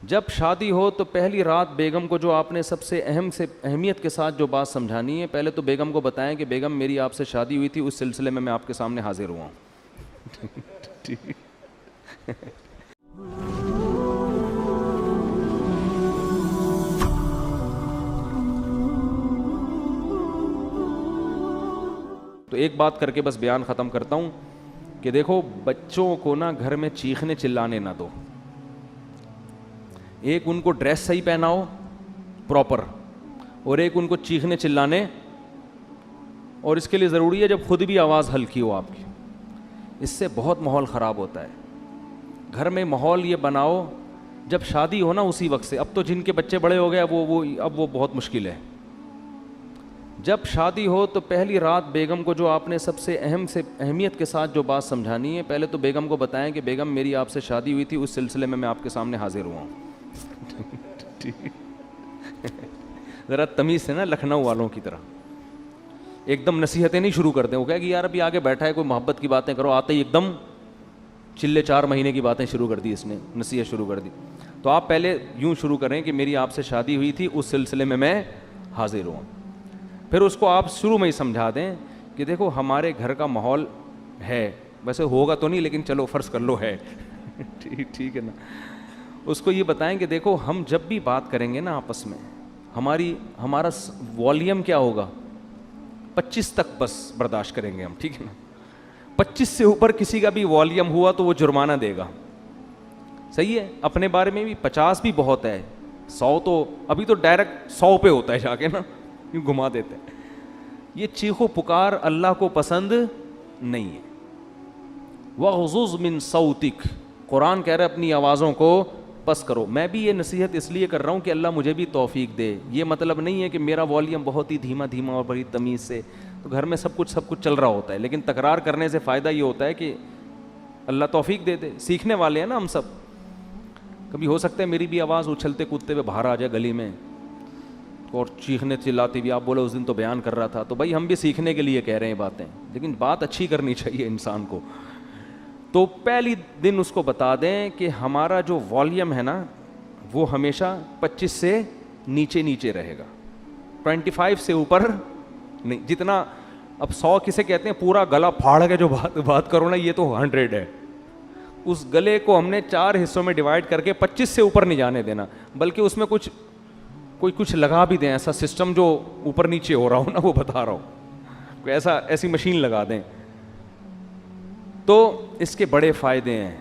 جب شادی ہو تو پہلی رات بیگم کو جو آپ نے سب سے اہمیت کے ساتھ جو بات سمجھانی ہے، پہلے تو بیگم کو بتائیں کہ بیگم میری آپ سے شادی ہوئی تھی، اس سلسلے میں آپ کے سامنے حاضر ہوا ہوں. تو ایک بات کر کے بس بیان ختم کرتا ہوں کہ دیکھو بچوں کو نا گھر میں چیخنے چلانے نہ دو. ایک ان کو ڈریس صحیح پہناؤ پراپر، اور ایک ان کو چیخنے چلانے، اور اس کے لیے ضروری ہے جب خود بھی آواز ہلکی ہو آپ کی. اس سے بہت ماحول خراب ہوتا ہے. گھر میں ماحول یہ بناؤ جب شادی ہو نا اسی وقت سے. اب تو جن کے بچے بڑے ہو گئے اب وہ بہت مشکل ہے. جب شادی ہو تو پہلی رات بیگم کو جو آپ نے سب سے اہمیت کے ساتھ جو بات سمجھانی ہے، پہلے تو بیگم کو بتائیں کہ بیگم میری آپ سے شادی ہوئی تھی، اس سلسلے میں آپ کے سامنے حاضر ہوا ہوں. ذرا تمیز سے نا، لکھنؤ والوں کی طرح ایک دم نصیحتیں نہیں شروع کرتے. وہ کہے کہ یار ابھی آگے بیٹھا ہے کوئی محبت کی باتیں کرو، آتے ہی ایک دم چلے 4 مہینے کی باتیں شروع کر دی، اس نے نصیحت شروع کر دی. تو آپ پہلے یوں شروع کریں کہ میری آپ سے شادی ہوئی تھی، اس سلسلے میں حاضر ہوں. پھر اس کو آپ شروع میں ہی سمجھا دیں کہ دیکھو ہمارے گھر کا ماحول ہے، ویسے ہوگا تو نہیں لیکن چلو فرض کر لو ہے. ٹھیک ہے نا. اس کو یہ بتائیں کہ دیکھو ہم جب بھی بات کریں گے نا آپس میں، ہمارا والیوم کیا ہوگا، 25 تک بس برداشت کریں گے ہم، ٹھیک ہے نا. 25 سے اوپر کسی کا بھی والیوم ہوا تو وہ جرمانہ دے گا. صحیح ہے. اپنے بارے میں بھی 50 بھی بہت ہے، 100 تو ابھی تو ڈائریکٹ 100 پہ ہوتا ہے جا کے نا، یوں گھما دیتے ہیں. یہ چیخو پکار اللہ کو پسند نہیں ہے. وَغْضُضْ مِن صَوْتِكَ، قرآن کہہ رہا ہے اپنی آوازوں کو پس کرو. میں بھی یہ نصیحت اس لیے کر رہا ہوں کہ اللہ مجھے بھی توفیق دے. یہ مطلب نہیں ہے کہ میرا والیوم بہت ہی دھیما اور بڑی تمیز سے، تو گھر میں سب کچھ چل رہا ہوتا ہے، لیکن تکرار کرنے سے فائدہ یہ ہوتا ہے کہ اللہ توفیق دے دے. سیکھنے والے ہیں نا ہم سب. کبھی ہو سکتا ہے میری بھی آواز اچھلتے کودتے ہوئے باہر آ جائے گلی میں اور چیخنے چلاتی بھی، آپ بولے اس دن تو بیان کر رہا تھا، تو بھائی ہم بھی سیکھنے کے لیے کہہ رہے ہیں باتیں، لیکن بات اچھی کرنی چاہیے انسان کو. تو پہلی دن اس کو بتا دیں کہ ہمارا جو والیوم ہے نا وہ ہمیشہ 25 سے نیچے رہے گا، 25 سے اوپر نہیں. جتنا اب 100 کسے کہتے ہیں پورا گلا پھاڑ کے جو بات کرو نا، یہ تو 100 ہے. اس گلے کو ہم نے 4 حصوں میں ڈیوائڈ کر کے 25 سے اوپر نہیں جانے دینا، بلکہ اس میں کچھ لگا بھی دیں، ایسا سسٹم جو اوپر نیچے ہو رہا ہو نا، وہ بتا رہا ہوں، کوئی ایسی مشین لگا دیں. تو اس کے بڑے فائدے ہیں.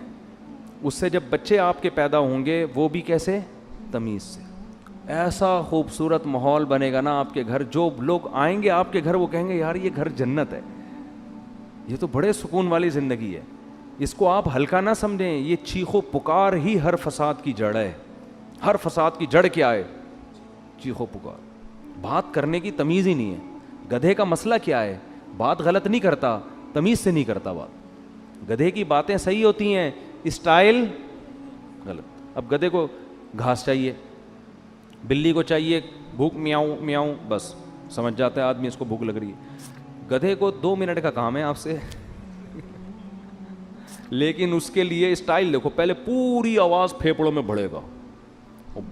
اس سے جب بچے آپ کے پیدا ہوں گے وہ بھی کیسے، تمیز سے. ایسا خوبصورت ماحول بنے گا نا آپ کے گھر، جو لوگ آئیں گے آپ کے گھر وہ کہیں گے یار یہ گھر جنت ہے، یہ تو بڑے سکون والی زندگی ہے. اس کو آپ ہلکا نہ سمجھیں. یہ چیخو پکار ہی ہر فساد کی جڑ ہے. ہر فساد کی جڑ کیا ہے، چیخو پکار. بات کرنے کی تمیز ہی نہیں ہے. گدھے کا مسئلہ کیا ہے، بات غلط نہیں کرتا، تمیز سے نہیں کرتا بات. گدھے کی باتیں صحیح ہوتی ہیں، اسٹائل غلط. اب گدھے کو گھاس چاہیے، بلی کو چاہیے بھوک میاؤں میاؤں، بس سمجھ جاتا ہے آدمی اس کو بھوک لگ رہی ہے. گدھے کو 2 منٹ کا کام ہے آپ سے، لیکن اس کے لیے اسٹائل دیکھو. پہلے پوری آواز پھیپڑوں میں بڑھے گا،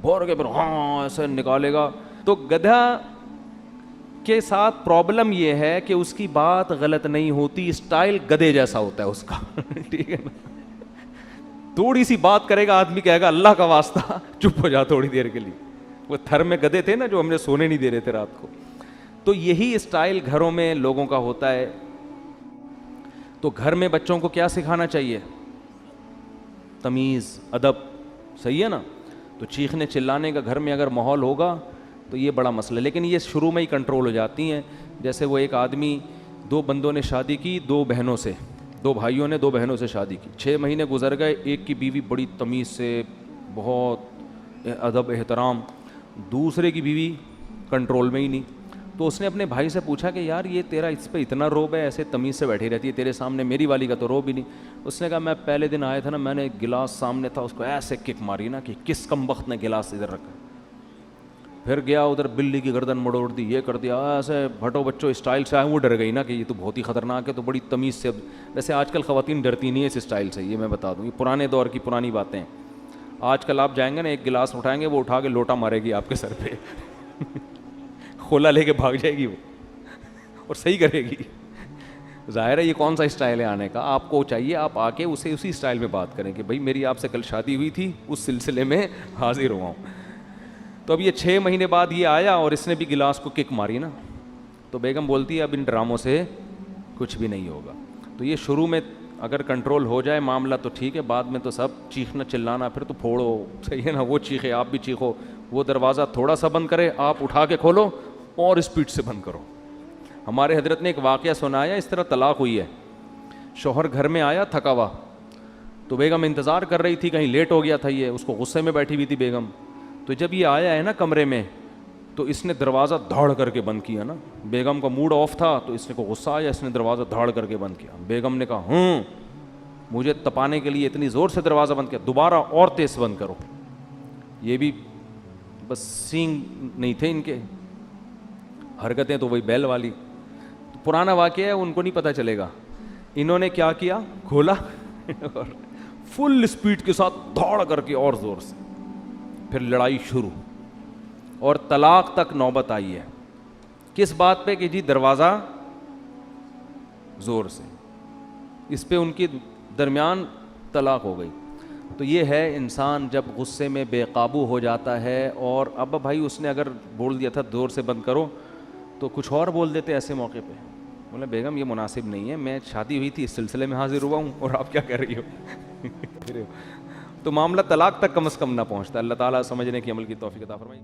بھر کے پھر ہاں ایسے نکالے گا. تو گدھا کے ساتھ پرابلم یہ ہے کہ اس کی بات غلط نہیں ہوتی، اسٹائل گدھے جیسا ہوتا ہے اس کا. ٹھیک ہے نا. تھوڑی سی بات کرے گا آدمی کہے گا اللہ کا واسطہ چپ ہو جا تھوڑی دیر کے لیے. وہ تھر میں گدھے تھے نا جو ہم نے سونے نہیں دے رہے تھے رات کو. تو یہی اسٹائل گھروں میں لوگوں کا ہوتا ہے. تو گھر میں بچوں کو کیا سکھانا چاہیے، تمیز، ادب. صحیح ہے نا. تو چیخنے چلانے کا گھر میں اگر ماحول ہوگا تو یہ بڑا مسئلہ ہے، لیکن یہ شروع میں ہی کنٹرول ہو جاتی ہیں. جیسے وہ ایک آدمی، 2 بندوں نے شادی کی، 2 بہنوں سے، 2 بھائیوں نے 2 بہنوں سے شادی کی. 6 مہینے گزر گئے. ایک کی بیوی بڑی تمیز سے، بہت ادب احترام، دوسرے کی بیوی کنٹرول میں ہی نہیں. تو اس نے اپنے بھائی سے پوچھا کہ یار یہ تیرا اس پہ اتنا روب ہے، ایسے تمیز سے بیٹھی رہتی ہے تیرے سامنے، میری والی کا تو روب ہی نہیں. اس نے کہا میں پہلے دن آیا تھا نا، میں نے گلاس سامنے تھا اس کو ایسے کک ماری نا کہ کس کمبخت نے گلاس ادھر رکھا. پھر گیا ادھر بلی کی گردن مڑوڑ دی، یہ کر دیا، ایسے بھٹو بچوں اسٹائل سے آئے. وہ ڈر گئی نا کہ یہ تو بہت ہی خطرناک ہے، تو بڑی تمیز سے. ویسے آج کل خواتین ڈرتی نہیں ہے اس اسٹائل سے، یہ میں بتا دوں، یہ پرانے دور کی پرانی باتیں. آج کل آپ جائیں گے نا، ایک گلاس اٹھائیں گے وہ اٹھا کے لوٹا مارے گی آپ کے سر پہ کھولا لے کے بھاگ جائے گی وہ اور صحیح کرے گی. ظاہر ہے یہ کون سا اسٹائل ہے آنے کا. آپ کو چاہیے آپ آ کے اسے اسی اسٹائل میں بات کریں کہ بھائی میری آپ سے کل شادی ہوئی تھی، اس سلسلے میں حاضر ہوا ہوں. تو اب یہ 6 مہینے بعد یہ آیا اور اس نے بھی گلاس کو کک ماری نا. تو بیگم بولتی ہے اب ان ڈراموں سے کچھ بھی نہیں ہوگا. تو یہ شروع میں اگر کنٹرول ہو جائے معاملہ تو ٹھیک ہے، بعد میں تو سب چیخنا چلانا پھر تو پھوڑو، صحیح ہے نا. وہ چیخے آپ بھی چیخو، وہ دروازہ تھوڑا سا بند کرے آپ اٹھا کے کھولو اور اسپیڈ سے بند کرو. ہمارے حضرت نے ایک واقعہ سنایا، اس طرح طلاق ہوئی ہے. شوہر گھر میں آیا تھکا ہوا، تو بیگم انتظار کر رہی تھی، کہیں لیٹ ہو گیا تھا یہ، اس کو غصے میں بیٹھی ہوئی تھی بیگم. تو جب یہ آیا ہے نا کمرے میں تو اس نے دروازہ دھاڑ کر کے بند کیا نا. بیگم کا موڈ آف تھا تو اس کو غصہ آیا، اس نے دروازہ دھاڑ کر کے بند کیا. بیگم نے کہا مجھے تپانے کے لیے اتنی زور سے دروازہ بند کیا، دوبارہ اور تیز بند کرو. یہ بھی بس سینگ نہیں تھے ان کے، حرکتیں تو وہی بیل والی. پرانا واقعہ ہے، ان کو نہیں پتہ چلے گا. انہوں نے کیا کیا، کھولا اور فل اسپیڈ کے ساتھ دھاڑ کر کے اور زور سے، پھر لڑائی شروع اور طلاق تک نوبت آئی ہے. کس بات پہ کہ جی دروازہ زور سے، اس پہ ان کے درمیان طلاق ہو گئی. تو یہ ہے انسان جب غصے میں بے قابو ہو جاتا ہے. اور اب بھائی اس نے اگر بول دیا تھا زور سے بند کرو تو کچھ اور بول دیتے ایسے موقع پہ. بولے بیگم یہ مناسب نہیں ہے، میں شادی ہوئی تھی اس سلسلے میں حاضر ہوا ہوں اور آپ کیا کر رہی ہو تو معاملہ طلاق تک کم از کم نہ پہنچتا. اللہ تعالیٰ سمجھنے کی عمل کی توفیق عطا فرمائے.